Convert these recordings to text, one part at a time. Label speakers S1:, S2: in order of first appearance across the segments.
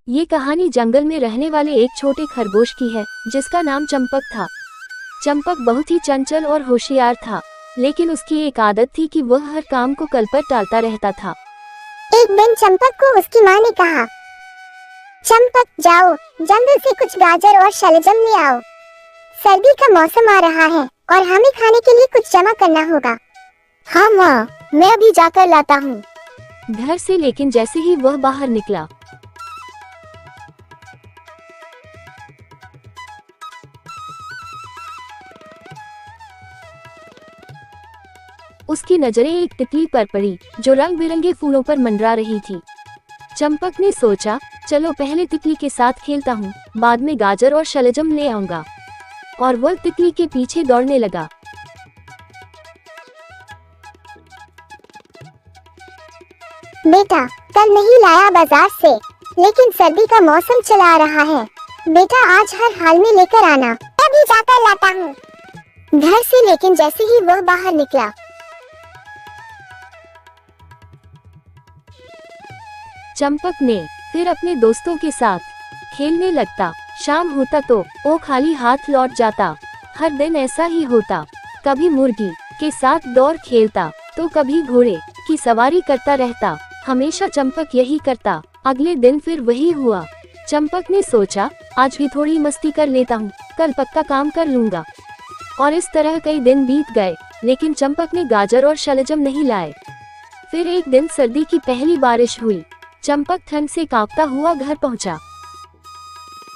S1: ये कहानी जंगल में रहने वाले एक छोटे खरगोश की है जिसका नाम चंपक था। चंपक बहुत ही चंचल और होशियार था, लेकिन उसकी एक आदत थी कि वह हर काम को कल पर टालता रहता था।
S2: एक दिन चंपक को उसकी माँ ने कहा, चंपक जाओ जंगल से कुछ गाजर और शलजम ले आओ। सर्दी का मौसम आ रहा है और हमें खाने के लिए कुछ जमा करना होगा। हाँ माँ, मैं अभी जाकर लाता हूँ
S1: घर से। लेकिन जैसे ही वह बाहर निकला, उसकी नजरें एक तितली पर पड़ी जो रंग बिरंगे फूलों पर मंडरा रही थी। चंपक ने सोचा, चलो पहले तितली के साथ खेलता हूँ, बाद में गाजर और शलजम ले आऊंगा। और वह तितली के पीछे दौड़ने लगा।
S2: बेटा, कल नहीं लाया बाजार से, लेकिन सर्दी का मौसम चला आ रहा है। बेटा आज हर हाल में लेकर आना, मैं भी जाकर लाता हूँ घर से। लेकिन जैसे ही वह बाहर निकला,
S1: चंपक ने फिर अपने दोस्तों के साथ खेलने लगता। शाम होता तो वो खाली हाथ लौट जाता। हर दिन ऐसा ही होता, कभी मुर्गी के साथ दौड़ खेलता तो कभी घोड़े की सवारी करता रहता। हमेशा चंपक यही करता। अगले दिन फिर वही हुआ। चंपक ने सोचा, आज भी थोड़ी मस्ती कर लेता हूँ, कल पक्का काम कर लूंगा। और इस तरह कई दिन बीत गए, लेकिन चंपक ने गाजर और शलजम नहीं लाए। फिर एक दिन सर्दी की पहली बारिश हुई। चंपक ठंड से कांपता हुआ घर पहुंचा।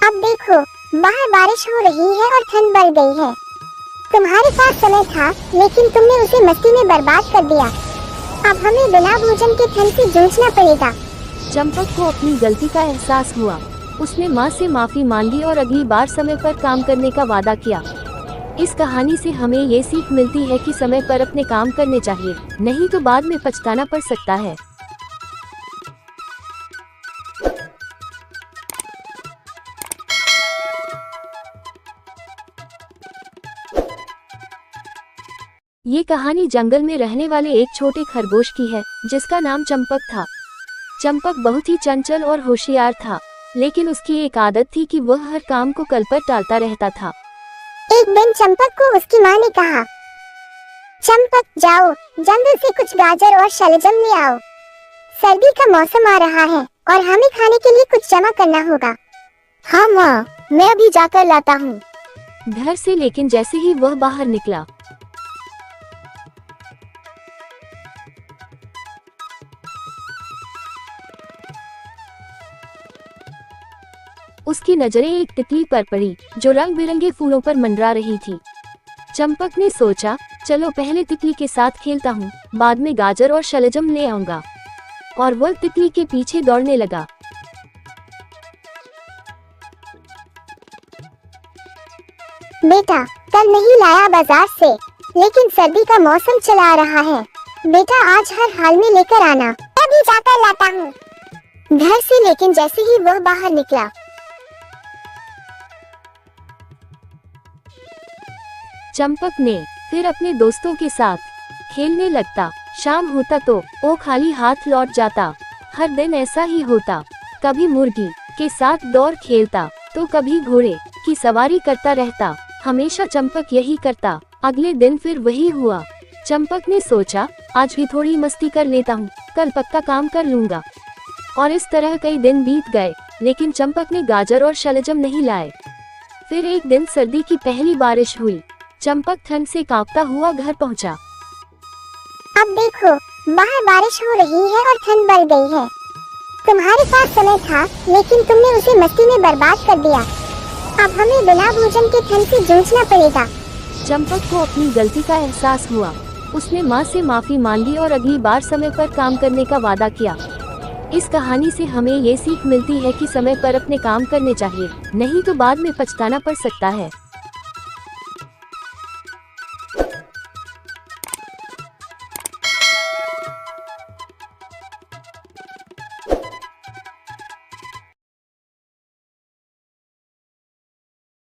S2: अब देखो, बाहर बारिश हो रही है और ठंड बढ़ गई है। तुम्हारे पास समय था, लेकिन तुमने उसे मस्ती में बर्बाद कर दिया। अब हमें बिना भोजन के ठंड से जूझना पड़ेगा।
S1: चंपक को अपनी गलती का एहसास हुआ। उसने माँ से माफी मांगी और अगली बार समय पर काम करने का वादा किया। इस कहानी से हमें ये सीख मिलती है कि समय पर अपने काम करने चाहिए, नहीं तो बाद में पछताना पड़ सकता है। ये कहानी जंगल में रहने वाले एक छोटे खरगोश की है जिसका नाम चंपक था। चंपक बहुत ही चंचल और होशियार था, लेकिन उसकी एक आदत थी कि वह हर काम को कल पर टालता रहता था।
S2: एक दिन चंपक को उसकी माँ ने कहा, चंपक जाओ जंगल से कुछ गाजर और शलजम ले आओ। सर्दी का मौसम आ रहा है और हमें खाने के लिए कुछ जमा करना होगा। हाँ माँ, मैं अभी जाकर लाता हूँ
S1: घर से। लेकिन जैसे ही वह बाहर निकला, उसकी नजरें एक तितली पर पड़ी जो रंग बिरंगे फूलों पर मंडरा रही थी। चंपक ने सोचा, चलो पहले तितली के साथ खेलता हूँ, बाद में गाजर और शलजम ले आऊंगा। और वह तितली के पीछे दौड़ने लगा।
S2: बेटा, कल नहीं लाया बाजार से, लेकिन सर्दी का मौसम चला आ रहा है। बेटा आज हर हाल में लेकर आना, मैं भी जाकर लाता हूँ घर से। लेकिन जैसे ही वह बाहर निकला,
S1: चंपक ने फिर अपने दोस्तों के साथ खेलने लगता। शाम होता तो वो खाली हाथ लौट जाता। हर दिन ऐसा ही होता, कभी मुर्गी के साथ दौड़ खेलता तो कभी घोड़े की सवारी करता रहता। हमेशा चंपक यही करता। अगले दिन फिर वही हुआ। चंपक ने सोचा, आज भी थोड़ी मस्ती कर लेता हूँ, कल पक्का काम कर लूंगा। और इस तरह कई दिन बीत गए, लेकिन चंपक ने गाजर और शलजम नहीं लाए। फिर एक दिन सर्दी की पहली बारिश हुई। चंपक ठंड से कांपता हुआ घर पहुंचा।
S2: अब देखो, बाहर बारिश हो रही है और ठंड बढ़ गई है। तुम्हारे पास समय था, लेकिन तुमने उसे मस्ती में बर्बाद कर दिया। अब हमें बिना भोजन के ठंड से जूझना पड़ेगा।
S1: चंपक को अपनी गलती का एहसास हुआ। उसने माँ से माफी मांगी और अगली बार समय पर काम करने का वादा किया। इस कहानी से हमें ये सीख मिलती है कि समय पर अपने काम करने चाहिए, नहीं तो बाद में पछताना पड़ सकता है।